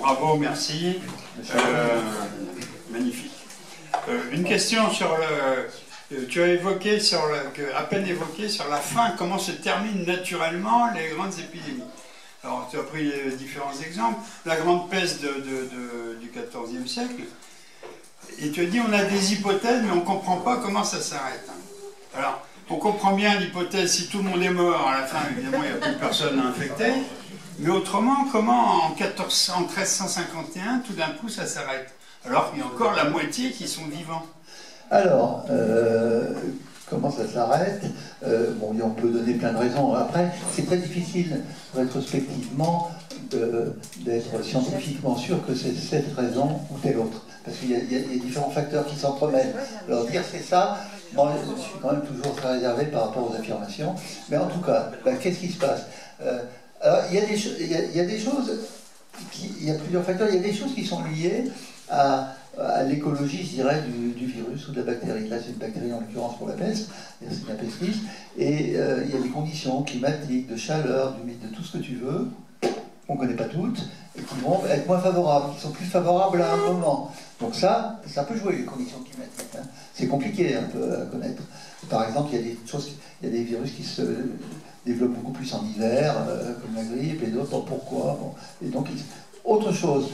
Bravo, merci. Magnifique. Une question sur le... Tu as évoqué, à peine évoqué, sur la fin, comment se terminent naturellement les grandes épidémies. Alors, tu as pris différents exemples. La grande peste du XIVe siècle. Et tu as dit, on a des hypothèses, mais on ne comprend pas comment ça s'arrête. Alors, on comprend bien l'hypothèse, si tout le monde est mort, à la fin, évidemment, il n'y a plus personne à infecter. Mais autrement, comment en 1351, tout d'un coup, ça s'arrête? Alors qu'il y a encore la moitié qui sont vivants. Alors, comment ça s'arrête? Bon, on peut donner plein de raisons. Après, c'est très difficile, rétrospectivement, d'être scientifiquement sûr que c'est cette raison ou telle autre. Parce qu'il y a différents facteurs qui s'entremêlent. Alors, dire c'est ça, moi, je suis quand même toujours très réservé par rapport aux affirmations. Mais en tout cas, qu'est-ce qui se passe? Alors, il y a des choses, il y a plusieurs facteurs, il y a des choses qui sont liées à l'écologie, je dirais, du virus ou de la bactérie. Là, c'est une bactérie en l'occurrence pour la peste, c'est la pestis, et il y a des conditions climatiques, de chaleur, d'humidité, de tout ce que tu veux, on ne connaît pas toutes, et qui vont être moins favorables, qui sont plus favorables à un moment. Donc ça peut jouer, les conditions climatiques. Hein. C'est compliqué un peu à connaître. Par exemple, il y a des virus qui se développent beaucoup plus en hiver, comme la grippe, et d'autres, pourquoi bon. Et donc, autre chose,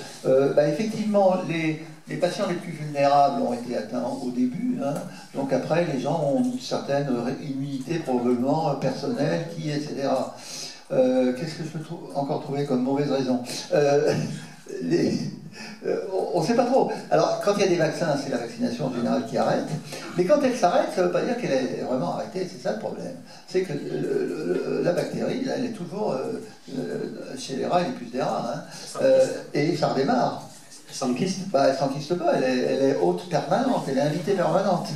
effectivement, les patients les plus vulnérables ont été atteints au début, hein. Donc après, les gens ont une certaine immunité probablement personnelle, etc. Qu'est-ce que je peux encore trouver comme mauvaise raison? On ne sait pas trop. Alors, quand il y a des vaccins, c'est la vaccination en général qui arrête. Mais quand elle s'arrête, ça ne veut pas dire qu'elle est vraiment arrêtée. C'est ça le problème. C'est que la bactérie, là, elle est toujours chez les rats et les puces des rats. Hein. Et ça redémarre. Elle s'enquiste elle s'enquiste pas. Elle est hôte permanente. Elle est invitée permanente.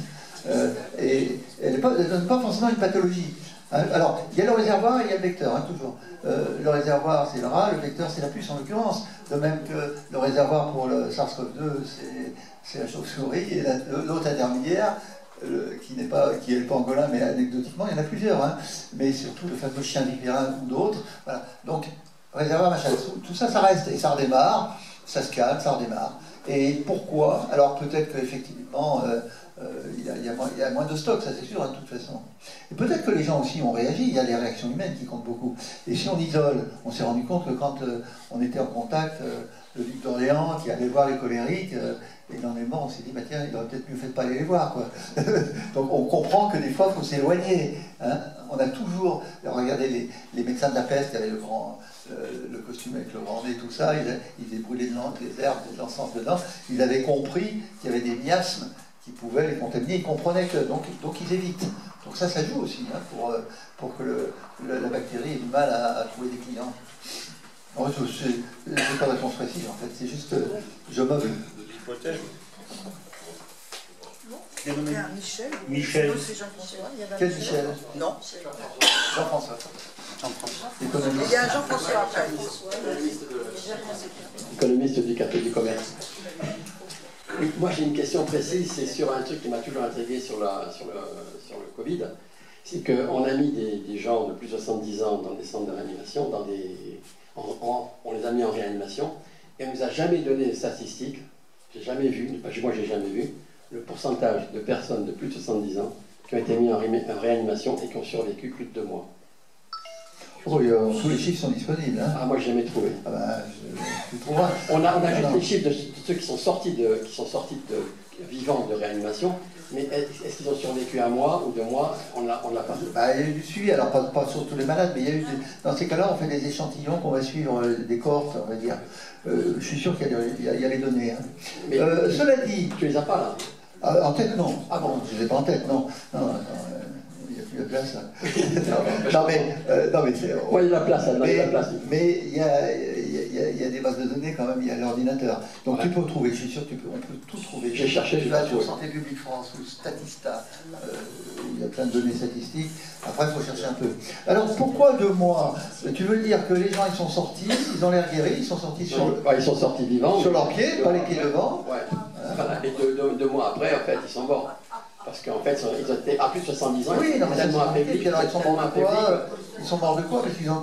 Et elle ne donne pas forcément une pathologie. Alors, il y a le réservoir et il y a le vecteur, hein, toujours. Le réservoir, c'est le rat, le vecteur, c'est la puce en l'occurrence. De même que le réservoir pour le SARS-CoV-2, c'est la chauve-souris, et l'autre intermédiaire, qui n'est pas pangolin, mais anecdotiquement, il y en a plusieurs. Hein. Mais surtout le fameux chien vivérin ou d'autres. Voilà. Donc, réservoir, machin, tout ça, ça reste. Et ça redémarre, ça se calme, ça redémarre. Et pourquoi? Alors, peut-être qu'effectivement... il y a moins de stock, ça c'est sûr, hein, de toute façon. Et peut-être que les gens aussi ont réagi, il y a les réactions humaines qui comptent beaucoup. Et si on isole, on s'est rendu compte que quand on était en contact, le duc d'Orléans qui allait voir les colériques, et il en est mort, on s'est dit, bah tiens, il aurait peut-être mieux fait de pas aller les voir, quoi. Donc on comprend que des fois, il faut s'éloigner. Hein. On a toujours, regardez les médecins de la peste, qui avaient le costume avec le grand nez, tout ça, ils faisaient brûler des herbes, de l'encens dedans, ils avaient compris qu'il y avait des miasmes qui pouvaient les contaminer, ils comprenaient que, donc ils évitent. Donc ça joue aussi, hein, pour que la bactérie ait du mal à trouver des clients. Je n'ai pas de réponse précise, en fait, c'est juste, je m'avoue. L'hypothèse. Michel. Michel. C'est Jean-François. Quel Michel? Non. Jean-François. Il y a Jean-François après. Économiste du quartier du commerce. Moi j'ai une question précise, c'est sur un truc qui m'a toujours intrigué sur le Covid. C'est qu'on a mis des gens de plus de 70 ans dans des centres de réanimation, on les a mis en réanimation, et on ne nous a jamais donné des statistiques, j'ai jamais vu, moi j'ai jamais vu, le pourcentage de personnes de plus de 70 ans qui ont été mis en réanimation et qui ont survécu plus de 2 mois. Oh, tous les chiffres sont disponibles. Hein. Ah, moi je n'ai jamais trouvé. Ah bah, tu trouveras. On a juste les chiffres de ceux qui sont sortis vivants de réanimation, mais est-ce qu'ils ont survécu 1 mois ou 2 mois? On l'a pas. Il y a eu du suivi, alors pas sur tous les malades, mais il y a eu dans ces cas-là, on fait des échantillons qu'on va suivre, des cohortes, on va dire. Je suis sûr qu'il y a les données. Hein. Mais cela dit... Tu les as pas là? En tête, non. Ah bon? Je ne les ai pas en tête, non. Non, attends, il n'y a plus de place, là. non, mais c'est... Ouais, il y a la place, mais il y a des bases de données quand même, il y a l'ordinateur. Donc tu peux trouver, je suis sûr on peut tout trouver. J'ai cherché, tu vas sur Santé publique France ou Statista, il y a plein de données statistiques. Après, il faut chercher un peu. Alors, pourquoi 2 mois? Tu veux dire que les gens, ils sont sortis, ils ont l'air guéris, ils sont sortis ils sont sortis vivants. Sur leurs pieds, pas les pieds devant. Ouais. Voilà. Et 2 mois après, en fait, ils sont morts. parce qu'en fait, ils ont été à plus de 70 ans, Oui, non, mais tellement affaiblis. puis alors ils sont morts de affaiblis. quoi Ils sont morts de quoi? Parce qu'ils ont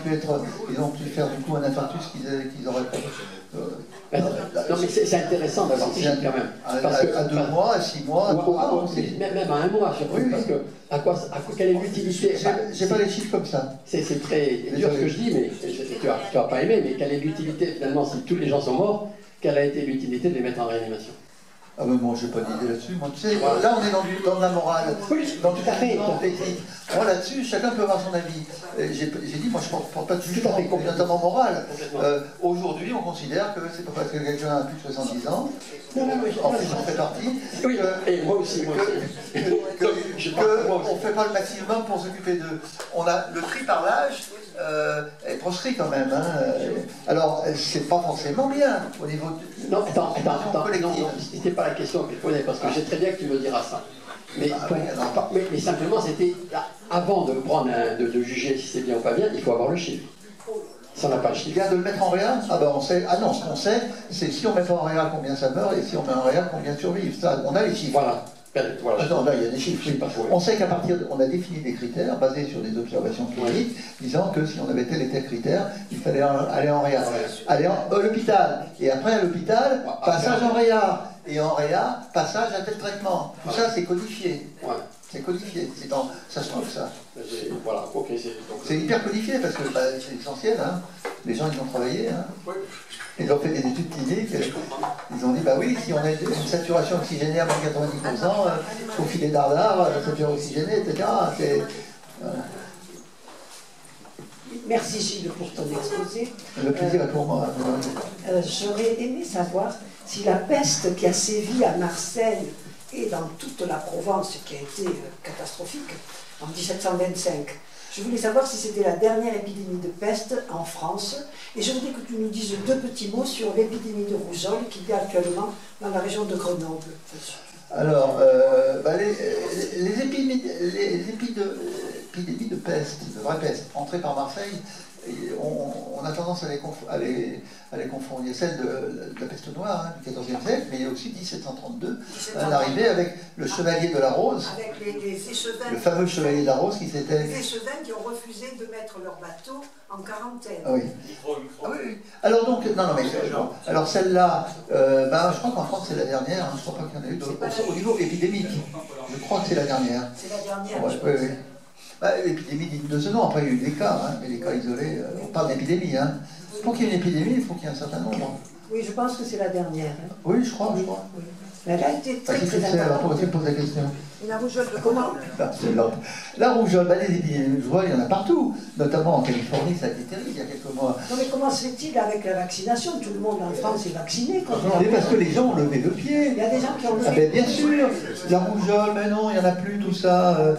pu faire du coup un infarctus qu'ils auraient pas. Non, mais c'est intéressant d'avoir ces chiffres quand même. À 2 mois, à 6 mois, à 3 mois. Même à 1 mois, surtout, Oui, parce que quelle est l'utilité? J'ai pas les chiffres comme ça. C'est très dur ce que je dis, mais tu vas pas aimer, mais quelle est l'utilité finalement si tous les gens sont morts? Quelle a été l'utilité de les mettre en réanimation? Ah ben moi, j'ai pas d'idée là-dessus. Moi, tu sais, là, on est dans de la morale. Oui, dans tout à fait. Moi, là-dessus, chacun peut avoir son avis. J'ai dit, moi, je ne porte pas de jugement, notamment moral. Aujourd'hui, on considère que c'est pas parce que quelqu'un a plus de 70 ans, en plus, j'en fais partie, oui, et moi aussi, qu'on ne fait pas le maximum pour s'occuper d'eux. Le tri par l'âge est proscrit quand même. Hein. Alors, c'est pas forcément bien au niveau de... Non, attends, non, c'était pas la question que je posais, parce que je sais très bien que tu me diras ça. Mais, mais simplement, c'était, avant de prendre de juger si c'est bien ou pas bien, il faut avoir le chiffre. Si on n'a pas le chiffre. Il vient de le mettre en réa. Ah ben on sait. Ah non, ce qu'on sait, c'est si on met pas en réa combien ça meurt, et si on met en réa combien survivent. Ça, on a les chiffres. Voilà. Attends, là, il y a des chiffres. On sait qu'à partir on a défini des critères basés sur des observations cliniques, disant que si on avait tel et tel critère, il fallait aller en réa. Aller à l'hôpital. Et après, à l'hôpital, passage en réa. Et en réa, passage à tel traitement. Tout ça, c'est codifié. C'est codifié. Ça se trouve, ça. Voilà, ok. C'est hyper codifié parce que c'est essentiel. Hein. Les gens, ils ont travaillé. Hein. Ils ont fait des études cliniques. Ils ont dit, bah oui, si on a une saturation oxygénée à moins de 90%, il faut filer d'ardard, saturation oxygénée, etc. Merci Gilles pour ton exposé. Le plaisir est pour moi. J'aurais aimé savoir si la peste qui a sévi à Marseille et dans toute la Provence, qui a été catastrophique, en 1725, je voulais savoir si c'était la dernière épidémie de peste en France. Et je voudrais que tu nous dises 2 petits mots sur l'épidémie de rougeole qu'il y a actuellement dans la région de Grenoble. Alors, les épidémies de peste, de vraie peste, entrées par Marseille, on a tendance à les confondre. Il y a celle de la peste noire hein, du XIVe siècle, mais il y a aussi 1732, l'arrivée avec le chevalier de la Rose, avec les échevins, le fameux chevalier de la Rose qui s'était... Les échevins qui ont refusé de mettre leur bateau en quarantaine. Ah oui. Ah oui. Alors donc, alors celle-là, je crois qu'en France c'est la dernière, hein, je ne crois pas qu'il y en a eu au niveau épidémique. Je crois que c'est la dernière. C'est la dernière. Oui. L'épidémie digne de ce nom, après il y a eu des cas, hein, mais les cas isolés, on parle d'épidémie. Hein. Pour qu'il y ait une épidémie, il faut qu'il y ait un certain nombre. Oui, je pense que c'est la dernière. Hein. Oui, je crois. Oui. Elle a été très importante. Pourquoi tu me poses la question? La rougeole de comment? La rougeole, les épidémies de rougeole, il y en a partout, notamment en Californie, ça a été terrible il y a quelques mois. Non mais comment se fait-il avec la vaccination? Tout le monde en France est vacciné. Mais parce que les gens ont levé le pied. Il y a des gens qui ont levé le pied. Bien sûr, la rougeole, mais non, il n'y en a plus, tout ça.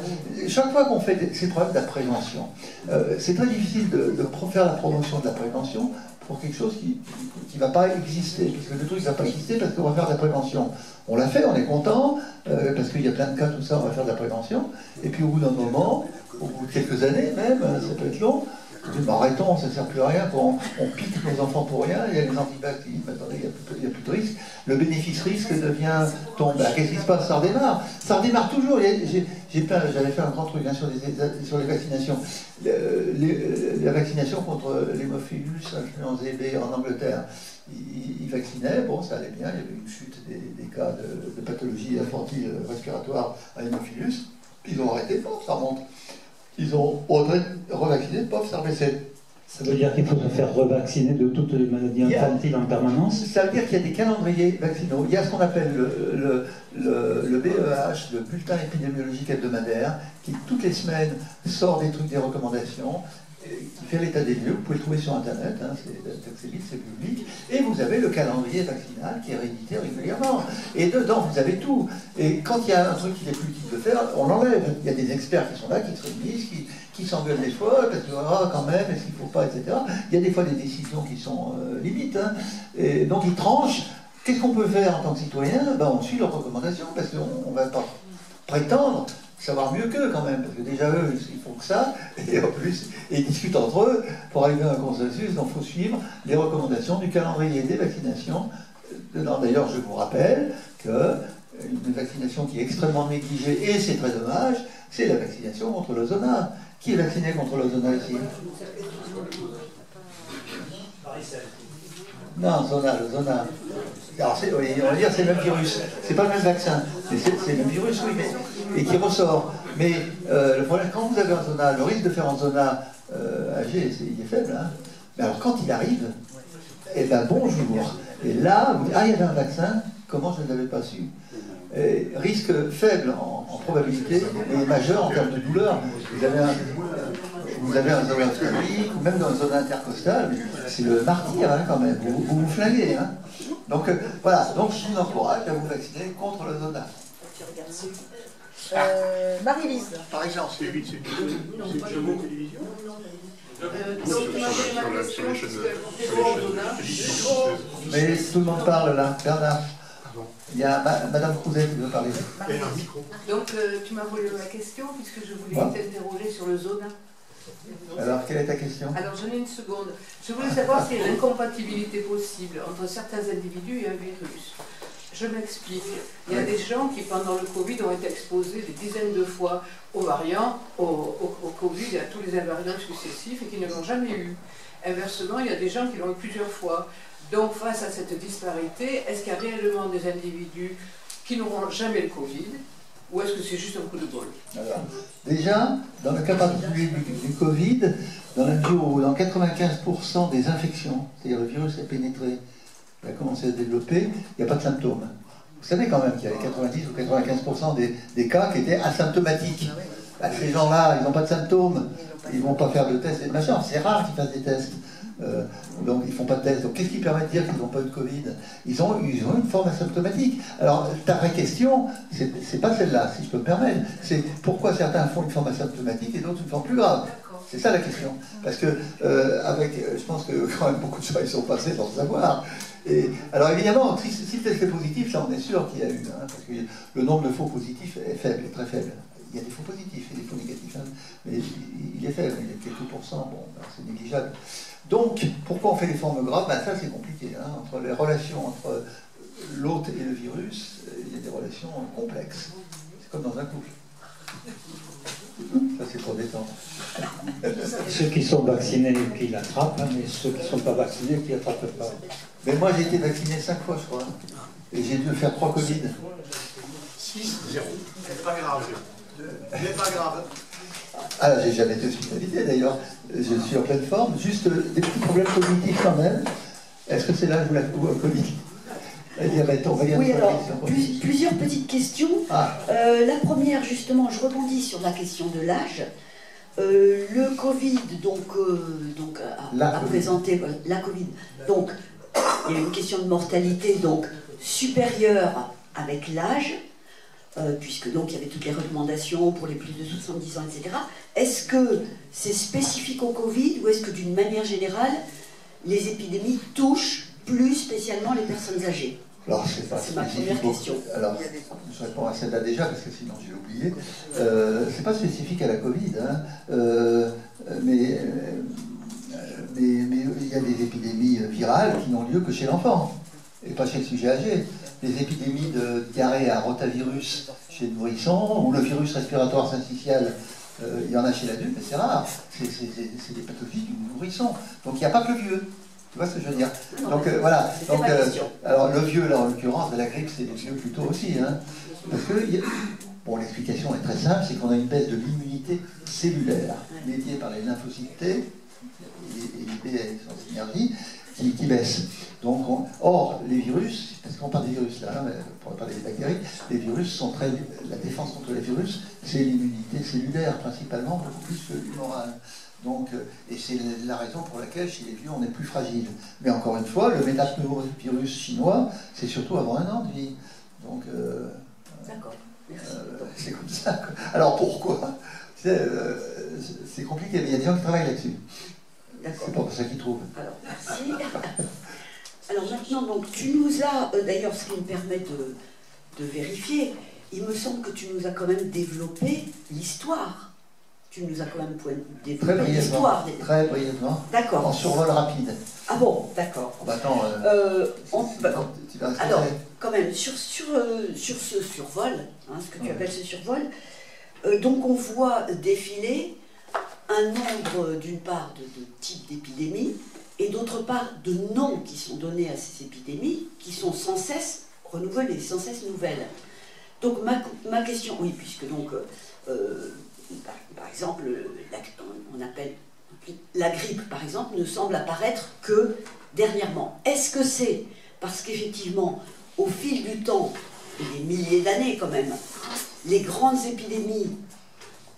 Chaque fois qu'on fait ces problèmes de la prévention, c'est très difficile de faire la promotion de la prévention pour quelque chose qui ne va pas exister. Parce que le truc ne va pas exister parce qu'on va faire de la prévention. On l'a fait, on est content, parce qu'il y a plein de cas, tout ça, on va faire de la prévention. Et puis au bout d'un moment, au bout de quelques années même, ça peut être long, on dit, arrêtons, ça ne sert plus à rien, on pique nos enfants pour rien, il y a les antibiotiques qui disent, attendez, il n'y a plus de risque. Le bénéfice-risque tombe. Qu'est-ce qui se passe? Ça redémarre. Ça redémarre toujours. J'avais fait un grand truc hein, sur les vaccinations. La vaccination contre l'hémophilus influenzae B en Angleterre. Ils vaccinaient, bon, ça allait bien, il y avait une chute des cas de pathologie infantile respiratoire à l'hémophilus. Ils ont arrêté, pof, ça remonte. Ils ont revacciné, pof, ça rebaissait. Ça veut dire qu'il faut se faire revacciner de toutes les maladies infantiles en permanence? Ça veut dire qu'il y a des calendriers vaccinaux. Il y a ce qu'on appelle le BEH, le bulletin épidémiologique hebdomadaire, qui toutes les semaines sort des recommandations, qui fait l'état des lieux. Vous pouvez le trouver sur Internet, hein, c'est libre, c'est public. Et vous avez le calendrier vaccinal qui est réédité régulièrement. Et dedans, vous avez tout. Et quand il y a un truc qu'il n'est plus utile de faire, on l'enlève. Il y a des experts qui sont là, qui se réunissent, qui s'engueulent des fois, parce que, quand même, est-ce qu'il ne faut pas, etc. Il y a des fois des décisions qui sont limites. Hein. Et donc, ils tranchent. Qu'est-ce qu'on peut faire en tant que citoyen? On suit leurs recommandations, parce qu'on ne va pas prétendre savoir mieux qu'eux quand même, parce que déjà eux, ils font que ça, et en plus, ils discutent entre eux pour arriver à un consensus, donc il faut suivre les recommandations du calendrier des vaccinations. D'ailleurs, je vous rappelle que une vaccination qui est extrêmement négligée, et c'est très dommage, c'est la vaccination contre le zona. Qui est vacciné contre le zona ici? Non, zona, le zona. Alors, oui, on va dire c'est le même virus. C'est pas le même vaccin, mais c'est le même virus, oui, mais, et qui ressort. Mais le problème, quand vous avez un zona, le risque de faire un zona âgé, il est faible. Hein. Mais alors, quand il arrive, eh ben bonjour. Et là, vous dites, ah, il y avait un vaccin, comment je ne l'avais pas su? Risque faible en probabilité, mais majeur en termes de douleur. Vous avez un zone stomach, ou même dans une zone intercostale, c'est le martyr hein, quand même, vous vous flinguez. Hein. Donc voilà, donc je vous encourage à vous vacciner contre le zona. Marie-Lise. Par exemple. C'est Jamo Télévision. Mais tout le monde parle là, Bernard. Il y a Madame Crouzet qui veut parler. Donc tu m'as volé ma question puisque je voulais t'interroger sur le zona. Alors, quelle est ta question? Alors, j'en ai une seconde. Je voulais savoir s'il y a une incompatibilité possible entre certains individus et un virus. Je m'explique. Il y a des gens qui, pendant le Covid, ont été exposés des dizaines de fois aux variants, au Covid et à tous les invariants successifs et qui ne l'ont jamais eu. Inversement, il y a des gens qui l'ont eu plusieurs fois. Donc, face à cette disparité, est-ce qu'il y a réellement des individus qui n'auront jamais le Covid? Ou est-ce que c'est juste un coup de bol? Alors, déjà, dans le cas particulier du Covid, dans la mesure où dans 95% des infections, c'est-à-dire le virus est pénétré, il a commencé à se développer, il n'y a pas de symptômes. Vous savez quand même qu'il y avait 90 ou 95% des cas qui étaient asymptomatiques. Bah, ces gens-là, ils n'ont pas de symptômes, ils ne vont pas faire de tests et de machin, c'est rare qu'ils fassent des tests. Donc ils ne font pas de tests. Donc qu'est-ce qui permet de dire qu'ils n'ont pas eu de Covid? Ils ont une forme asymptomatique. Alors ta vraie question, c'est pas celle-là, si je peux me permettre. C'est pourquoi certains font une forme asymptomatique et d'autres une forme plus grave. C'est ça la question. Parce que je pense que quand même beaucoup de gens ils sont passés sans le savoir. Et, alors évidemment, si le test est positif, ça on est sûr qu'il y a eu, hein, parce que le nombre de faux positifs est faible, est très faible. Il y a des faux positifs et des faux négatifs, hein, mais il est faible, il y a quelques pourcents, bon, ben, c'est négligeable. Donc, pourquoi on fait les formes graves? Ben, ça c'est compliqué, hein, entre les relations entre l'hôte et le virus, il y a des relations complexes. C'est comme dans un couple. Ça c'est pour détendre. Ceux qui sont vaccinés qui l'attrapent, hein, mais ceux qui ne sont pas vaccinés qui n'attrapent pas. Mais moi j'ai été vacciné 5 fois je crois, et j'ai dû faire 3 Covid. 6-0. C'est pas grave. C'est pas grave. Ah, j'ai jamais été hospitalisé d'ailleurs, je suis en pleine forme, juste des petits problèmes cognitifs quand même. Est-ce que c'est là où la Covid? Oui, alors, plusieurs petites questions. Ah. La première, justement, je rebondis sur la question de l'âge. Le Covid, a présenté la Covid. Donc, il y a une question de mortalité donc supérieure avec l'âge, puisque donc il y avait toutes les recommandations pour les plus de 70 ans, etc. Est-ce que c'est spécifique au Covid ou est-ce que d'une manière générale, les épidémies touchent plus spécialement les personnes âgées? Alors, c'est ma première question. Alors, je réponds à celle-là déjà, parce que sinon j'ai oublié. C'est pas spécifique à la Covid, hein. Mais il y a des épidémies virales qui n'ont lieu que chez l'enfant, et pas chez le sujet âgé. Les épidémies de diarrhée à rotavirus chez le nourrisson, ou le virus respiratoire syncytial, il y en a chez l'adulte, mais c'est rare. C'est des pathologies du nourrisson. Donc il n'y a pas que le vieux. Tu vois ce que je veux dire? Donc voilà. Donc, alors le vieux, là en l'occurrence, la grippe, c'est les vieux plutôt aussi. Hein, parce que, bon, l'explication est très simple, c'est qu'on a une baisse de l'immunité cellulaire, médiée par les lymphocytes T et les B avec son synergie, qui baisse. Donc, or, les virus, parce qu'on parle des virus là, hein, pour parler des bactéries, les virus sont très. La défense contre les virus, c'est l'immunité cellulaire principalement, beaucoup plus que l'humorale. Donc, et c'est la raison pour laquelle chez les vieux on est plus fragile. Mais encore une fois, le métapneumovirus chinois, c'est surtout avant 1 an de vie. Donc, d'accord. C'est comme ça. Alors pourquoi? C'est compliqué, mais il y a des gens qui travaillent là-dessus. C'est pas pour ça qu'ils trouvent. Alors, merci. Alors maintenant, donc, tu nous as, d'ailleurs, ce qui me permet de vérifier, il me semble que tu nous as quand même développé l'histoire. Tu nous as quand même développé l'histoire. Très brièvement. D'accord. En survol rapide. Ah bon, d'accord. Bah, attends, alors, quand même, sur ce survol, hein, ce que tu appelles ce survol, donc on voit défiler un nombre, d'une part, de types d'épidémies, et d'autre part, de noms qui sont donnés à ces épidémies, qui sont sans cesse renouvelées, sans cesse nouvelles. Donc ma question, oui, puisque donc, par exemple, on appelle la grippe, par exemple, ne semble apparaître que dernièrement. Est-ce que c'est parce qu'effectivement, au fil du temps, et des milliers d'années quand même, les grandes épidémies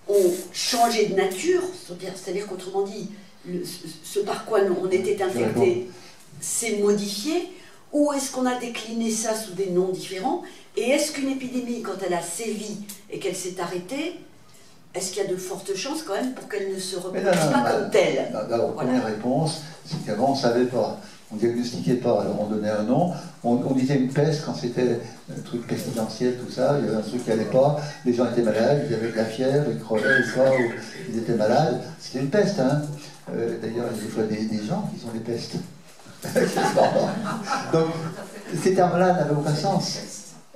ont changé de nature, c'est-à-dire qu'autrement dit, ce par quoi on était infecté s'est modifié, ou est-ce qu'on a décliné ça sous des noms différents? Et est-ce qu'une épidémie, quand elle a sévi et qu'elle s'est arrêtée, est-ce qu'il y a de fortes chances quand même pour qu'elle ne se reproduise pas comme telle? D'abord, première réponse, c'est qu'avant on ne savait pas, on ne diagnostiquait pas, alors on donnait un nom, on disait une peste quand c'était un truc pestilentiel, tout ça, il y avait un truc qui n'allait pas, les gens étaient malades, ils avaient de la fièvre, ils crevaient, ou ils étaient malades, c'était une peste, hein. D'ailleurs, il y a des fois des gens qui sont des pestes. Donc, ces termes-là n'avaient aucun sens.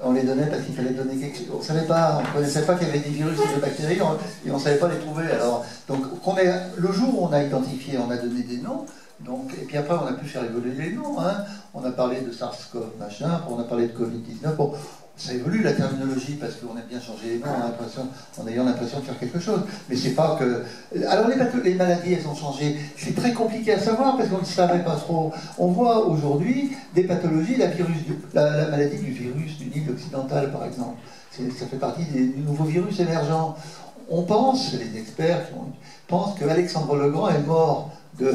On les donnait parce qu'il fallait donner quelque chose. On ne savait pas, on ne connaissait pas qu'il y avait des virus et des bactéries, et on ne savait pas les trouver. Alors, donc, le jour où on a identifié, on a donné des noms, donc, et puis après on a pu faire évoluer les noms. Hein. On a parlé de SARS-CoV, machin, on a parlé de Covid-19. Bon, ça évolue la terminologie parce qu'on aime bien changer les noms en ayant l'impression de faire quelque chose. Mais c'est pas que. Alors les maladies, elles ont changé. C'est très compliqué à savoir parce qu'on ne savait pas trop. On voit aujourd'hui des pathologies, la maladie du virus du Nil occidental par exemple. Ça fait partie du nouveau virus émergent. On pense, les experts pensent que Alexandre le Grand est mort du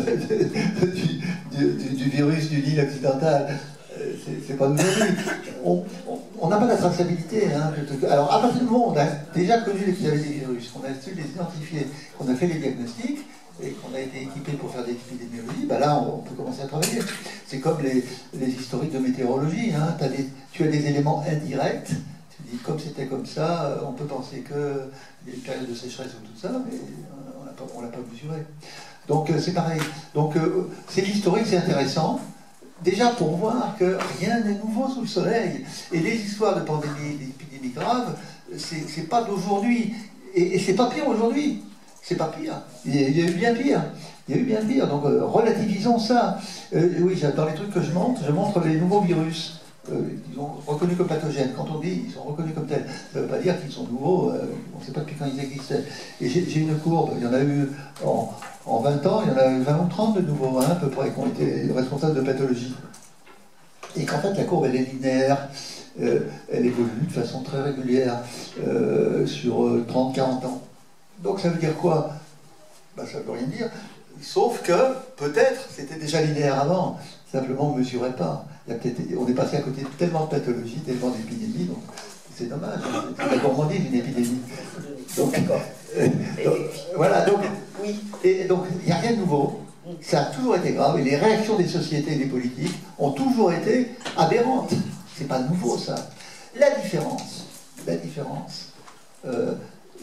virus du Nil occidental. C'est pas nouveau. On n'a pas la traçabilité. Hein. Alors, à partir du moment où on a déjà connu qu'il y avait des virus, qu'on a su les identifier, qu'on a fait les diagnostics, et qu'on a été équipé pour faire des épidémiologies, ben là, on peut commencer à travailler. C'est comme les historiques de météorologie. Hein. Tu as des éléments indirects. Tu dis, comme c'était comme ça, on peut penser qu'il y a une période de sécheresse ou tout ça, mais on ne l'a pas mesuré. Donc, c'est pareil. Donc, c'est l'historique, c'est intéressant. Déjà pour voir que rien n'est nouveau sous le soleil. Et les histoires de pandémies, d'épidémies graves, c'est pas d'aujourd'hui. Et c'est pas pire aujourd'hui. C'est pas pire. Il y a eu bien pire. Il y a eu bien pire. Donc relativisons ça. Oui, dans les trucs que je montre les nouveaux virus. Ils sont reconnus comme pathogènes. Quand on dit ils sont reconnus comme tels, ça ne veut pas dire qu'ils sont nouveaux. On ne sait pas depuis quand ils existaient. Et j'ai une courbe. Il y en a eu en 20 ans, il y en a eu 20 ou 30 de nouveaux, hein, à peu près, qui ont été responsables de pathologie. Et qu'en fait, la courbe, elle est linéaire. Elle évolue de façon très régulière sur 30-40 ans. Donc ça veut dire quoi? Ben, ça ne veut rien dire. Sauf que, peut-être, c'était déjà linéaire avant. Simplement, on ne mesurait pas. On est passé à côté de tellement de pathologies, tellement d'épidémies, donc c'est dommage. C'est la gourmandise d'une épidémie. Donc, voilà, donc, oui. Et donc, il n'y a rien de nouveau. Ça a toujours été grave. Et les réactions des sociétés et des politiques ont toujours été aberrantes. C'est pas nouveau, ça. La différence,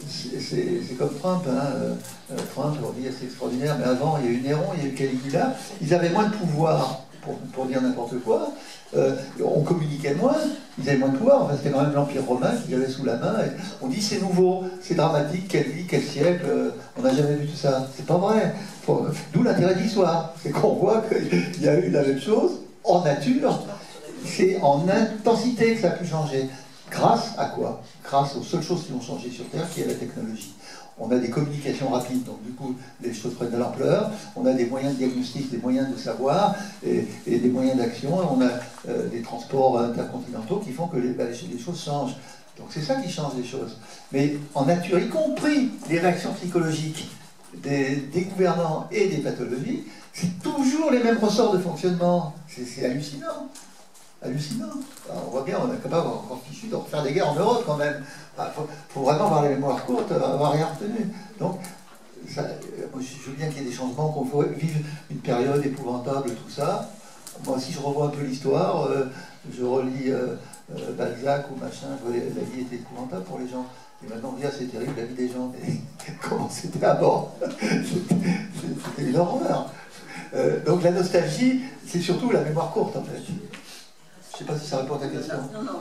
c'est comme Trump. Hein. Trump, on dit c'est extraordinaire, mais avant, il y a eu Néron, il y a eu Caligula. Ils avaient moins de pouvoir pour dire n'importe quoi. On communiquait moins, ils avaient moins de pouvoir. Enfin, c'était quand même l'Empire romain qu'ils avaient sous la main. Et on dit c'est nouveau, c'est dramatique, quelle vie, quel siècle, on n'a jamais vu tout ça. C'est pas vrai. D'où l'intérêt de l'histoire. C'est qu'on voit qu'il y a eu la même chose en nature. C'est en intensité que ça a pu changer. Grâce à quoi? Grâce aux seules choses qui ont changé sur Terre, qui est la technologie. On a des communications rapides, donc du coup, les choses prennent de l'ampleur. On a des moyens de diagnostic, des moyens de savoir et des moyens d'action. On a des transports intercontinentaux qui font que les choses changent. Donc c'est ça qui change les choses. Mais en nature, y compris les réactions psychologiques des gouvernants et des pathologies, c'est toujours les mêmes ressorts de fonctionnement. C'est hallucinant. Hallucinant. Alors, on voit bien, on est capable encore fichu de faire des guerres en Europe quand même. Il faut vraiment avoir la mémoire courte, avoir rien retenu. Donc, moi, je veux bien qu'il y ait des changements, qu'on vive une période épouvantable, tout ça. Moi, si je revois un peu l'histoire, je relis Balzac ou machin, la vie était épouvantable pour les gens. Et maintenant, on dit, ah, c'est terrible la vie des gens. Mais comment c'était avant? C'était une horreur. Donc la nostalgie, c'est surtout la mémoire courte, en fait. Je ne sais pas si ça répond à ta question. Non, non,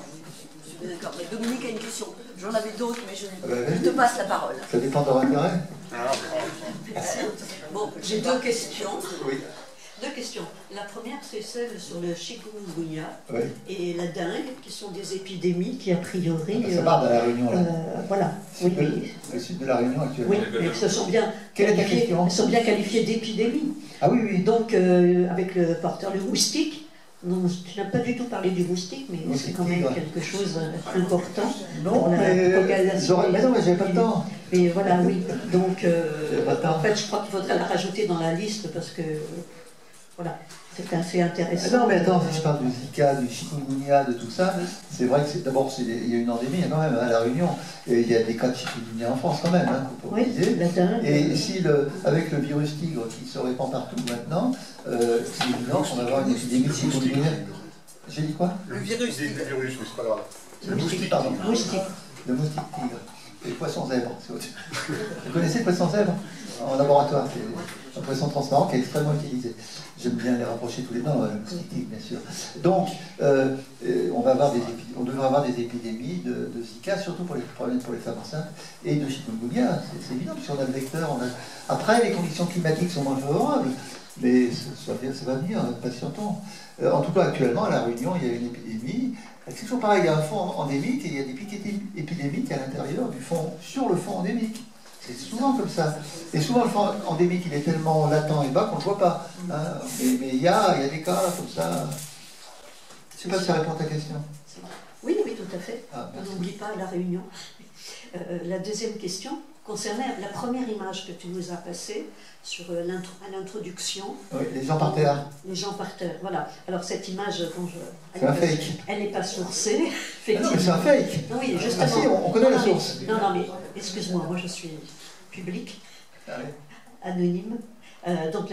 je suis d'accord. Mais Dominique a une question. J'en avais d'autres, mais je te passe la parole. Ça dépend de leur intérêt. Bon, j'ai deux questions. Oui. Deux questions. La première, c'est celle sur le chikungunya Oui. et la dengue, qui sont des épidémies qui, a priori... Ça part de la Réunion, là. Voilà. Oui, le sud de la Réunion, actuellement. oui, mais ce sont bien Quelle est ta question? sont bien qualifiés d'épidémies. Ah oui, oui. Donc, avec le porteur, le moustique, non, tu n'as pas du tout parlé du moustique, mais c'est quand même quelque chose d'important. Non, mais non, mais j'avais pas le temps. Mais voilà, oui. Donc, en fait, je crois qu'il faudrait la rajouter dans la liste parce que, voilà, c'est assez intéressant. Non, mais attends, si je parle du Zika, du chikungunya, de tout ça, c'est vrai que d'abord, il y a une endémie quand même à La Réunion. Et il y a des cas de chikungunya en France quand même, hein, faut pas oublier. Et si avec le virus tigre qui se répand partout maintenant, c'est évident qu'on va avoir une épidémie de chikungunya. J'ai dit quoi? Le virus. Le virus, mais c'est pas grave. Le moustique, pardon. Moustique. Le moustique tigre. Et le poisson zèbre. Vous connaissez le poisson zèbre? En laboratoire, c'est un poisson transparent qui est extrêmement utilisé. J'aime bien les rapprocher tous les deux, le moustique tigre, bien sûr. Donc, on devrait avoir des épidémies de Zika, surtout pour les problèmes pour les femmes enceintes, et de chikungunya, c'est évident, puisqu'on a le vecteur. Après, les conditions climatiques sont moins favorables, mais ça va venir, patientons. En tout cas, actuellement, à La Réunion, il y a une épidémie. C'est toujours pareil, il y a un fond endémique et il y a des pics épidémiques à l'intérieur du fond, sur le fond endémique. C'est souvent comme ça. Et souvent, le fond endémique, il est tellement latent et bas qu'on ne le voit pas. Hein. Mais il y a des cas comme ça. Je ne sais pas si ça répond à ta question. Oui, oui, tout à fait. On n'oublie pas La Réunion. La deuxième question concernait la première image que tu nous as passée sur l'introduction. Oui, les gens par terre. Les gens par terre, voilà. Alors cette image, c'est un fake. Elle n'est pas sourcée, effectivement. Non, mais c'est un fake. Non, oui, justement. Ah si, on connaît la source. Non, mais excuse-moi, moi je suis public, anonyme. Donc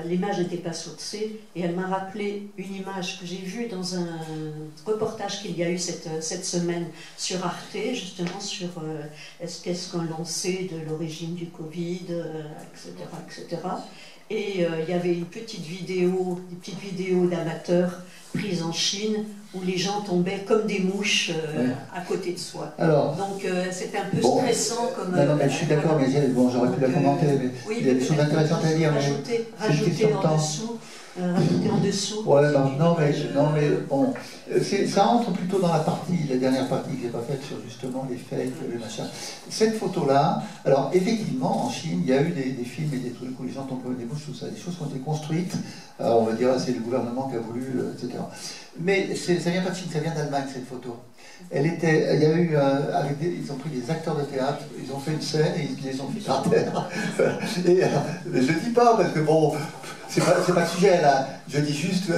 l'image n'était pas sourcée et elle m'a rappelé une image que j'ai vue dans un reportage qu'il y a eu cette semaine sur Arte, justement sur qu'est-ce qu'on sait de l'origine du Covid, etc., etc. Et il y avait des petites vidéos d'amateurs prises en Chine où les gens tombaient comme des mouches à côté de soi. Alors, donc c'était un peu stressant comme... Non, mais je suis d'accord, mais j'aurais pu la commenter, mais oui, il y a des choses intéressantes à dire. Rajouter en dessous. Ouais, non, mais bon, ça entre plutôt dans la dernière partie que j'ai pas faite sur justement les fakes, les machins. Cette photo-là, alors effectivement, en Chine, il y a eu des films et des trucs où les gens tombent comme des mouches, tout ça, des choses qui ont été construites. Alors, on va dire, c'est le gouvernement qui a voulu, etc. Mais ça vient pas de Chine, ça vient d'Allemagne, cette photo. Il y a eu, ils ont pris des acteurs de théâtre, ils ont fait une scène et ils les ont mis par terre. Et je dis pas parce que bon, c'est pas le sujet là. Je dis juste,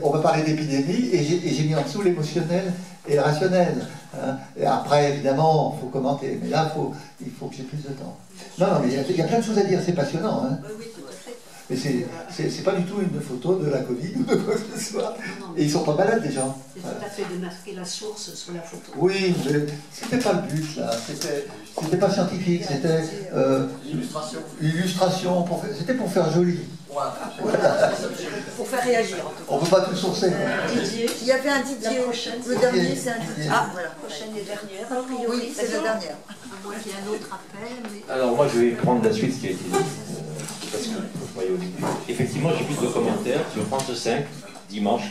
on va parler d'épidémie et j'ai mis en dessous l'émotionnel et le rationnel. Hein. Et après, évidemment, il faut commenter. Mais là, il faut que j'ai plus de temps. Non, mais il y a plein de choses à dire. C'est passionnant. Hein. Oui, tout à fait. Mais c'est pas du tout une photo de la Covid ou de quoi que ce soit. Et ils sont pas malades, les gens. C'est tout à fait de marquer la source sur la photo. Oui, mais c'était pas le but, là. C'était pas scientifique, c'était illustration. C'était pour faire joli. Voilà. Pour faire réagir. On peut pas tout sourcer. Didier, il y avait un Didier. Le dernier, c'est un Didier. Ah, voilà. Prochaine et dernière. Oui, c'est la dernière. À moins qu'il y ait un autre appel. Mais... Alors moi, je vais prendre la suite qui a été dit. Parce que vous voyez au début. Effectivement, j'ai plus de commentaires sur France 5, dimanche.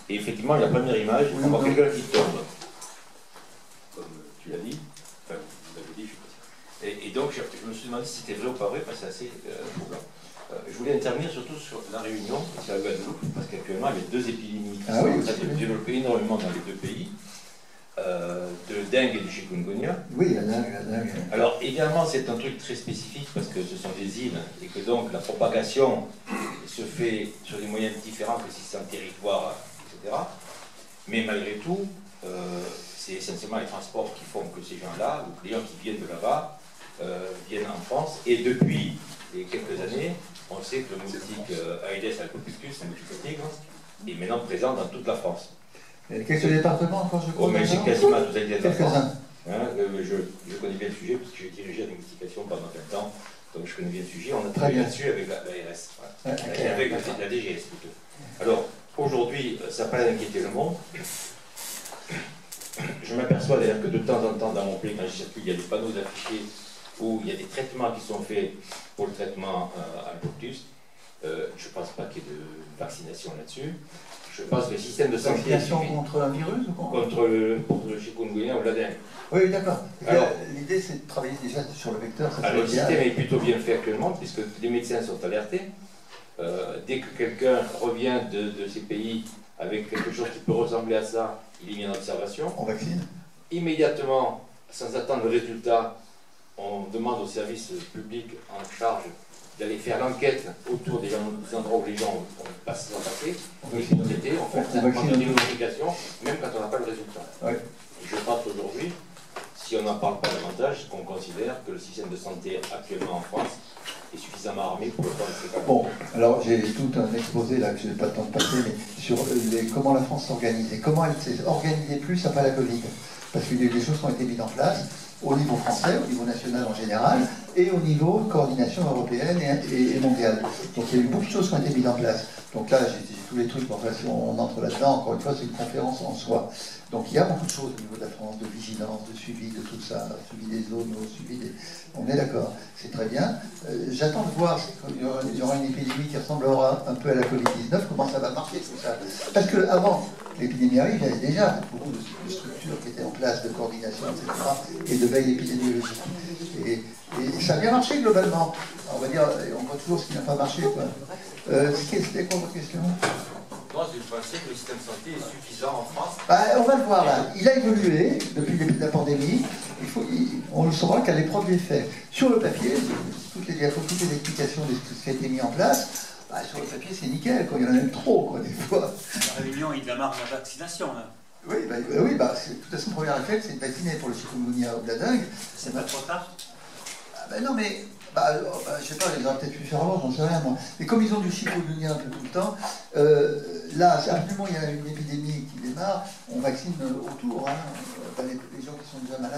Et effectivement, la première image, on voit quelqu'un qui tombe. Comme tu l'as dit. Enfin, vous l'avez dit, je sais pas. Et donc, je me suis demandé si c'était vrai ou pas vrai, parce que c'est assez troublant. Je voulais intervenir surtout sur la Réunion et sur la Guadeloupe, parce qu'actuellement, il y a deux épidémies qui sont en train de développer énormément dans les deux pays. De dengue et du chikungunya. Oui, la dengue. Alors évidemment c'est un truc très spécifique parce que ce sont des îles et que donc la propagation se fait sur des moyens différents que si c'est un territoire, etc. Mais malgré tout, c'est essentiellement les transports qui font que ces gens-là, ou les gens qui viennent de là-bas, viennent en France. Et depuis quelques années, on sait que le moustique Aedes albopicus, le moustique tigre, est maintenant présent dans toute la France. Quelques départements encore, je crois. Oh, mais c'est quasiment tout à fait. Quelques-uns. Hein, je connais bien le sujet parce que j'ai dirigé l'investigation pendant 20 ans, donc je connais bien le sujet. On a travaillé là-dessus avec l'ARS, et avec la DGS plutôt. Alors, aujourd'hui, ça n'a pas inquiété le monde. Je m'aperçois d'ailleurs que de temps en temps, dans mon pays, quand je circule, il y a des panneaux affichés où il y a des traitements qui sont faits pour le traitement à l'octus. Je ne pense pas qu'il y ait de vaccination là-dessus. Je pense que le système de santé... Vaccination contre un virus ou contre le chikungunya ou la dengue. Oui, d'accord. L'idée, c'est de travailler déjà sur le vecteur. Alors, le système est plutôt bien fait actuellement, puisque les médecins sont alertés. Dès que quelqu'un revient de ces pays avec quelque chose qui peut ressembler à ça, il est mis en observation. On vaccine. Immédiatement, sans attendre le résultat, on demande aux services publics en charge d'aller faire l'enquête autour des endroits où les gens passent sans passer, et puis traiter, on fait une notification, même quand on n'a pas le résultat. Ouais. Je pense qu'aujourd'hui, si on n'en parle pas davantage, qu'on considère que le système de santé actuellement en France est suffisamment armé pour le prendre ces cas. Bon, alors j'ai tout un exposé là que je n'ai pas le temps de passer, mais sur comment la France s'organise et comment elle s'est organisée plus après la Covid. Parce qu'il y a eu des choses qui ont été mises en place au niveau français, au niveau national en général, et au niveau de coordination européenne et mondiale. Donc il y a eu beaucoup de choses qui ont été mises en place. Donc là, j'ai tous les trucs, enfin si on entre là-dedans, encore une fois, c'est une conférence en soi. Donc il y a beaucoup de choses au niveau de la France, de vigilance, de suivi de tout ça, suivi des zones, suivi des... On est d'accord, c'est très bien. J'attends de voir, il y aura une épidémie qui ressemblera un peu à la Covid-19, comment ça va marcher tout ça. Parce qu'avant l'épidémie arrive, il y avait déjà beaucoup de structures qui étaient en place, de coordination, etc., et de veille épidémiologique. Et ça a bien marché globalement. On va dire, on voit toujours ce qui n'a pas marché, quoi. C'était quoi votre question? Moi, je pensais que le système de santé est suffisant en France. On va le voir là. Il a évolué depuis le début de la pandémie. On le saura qu'à l'épreuve des faits. Sur le papier, toutes les explications de ce qui a été mis en place, sur le papier, c'est nickel. Il y en a même trop, quoi, des fois. La Réunion, il démarre la vaccination, là. Oui, de toute façon, le premier réflexe, c'est de vacciner pour le chikungunya ou de la dengue. C'est pas trop tard? Non, mais... je sais pas, ils auraient peut-être pu faire avant, j'en sais rien moi. Mais comme ils ont du chikungunya un peu tout le temps, là, absolument, il y a une épidémie qui démarre, on vaccine autour, hein, les gens qui sont déjà malades.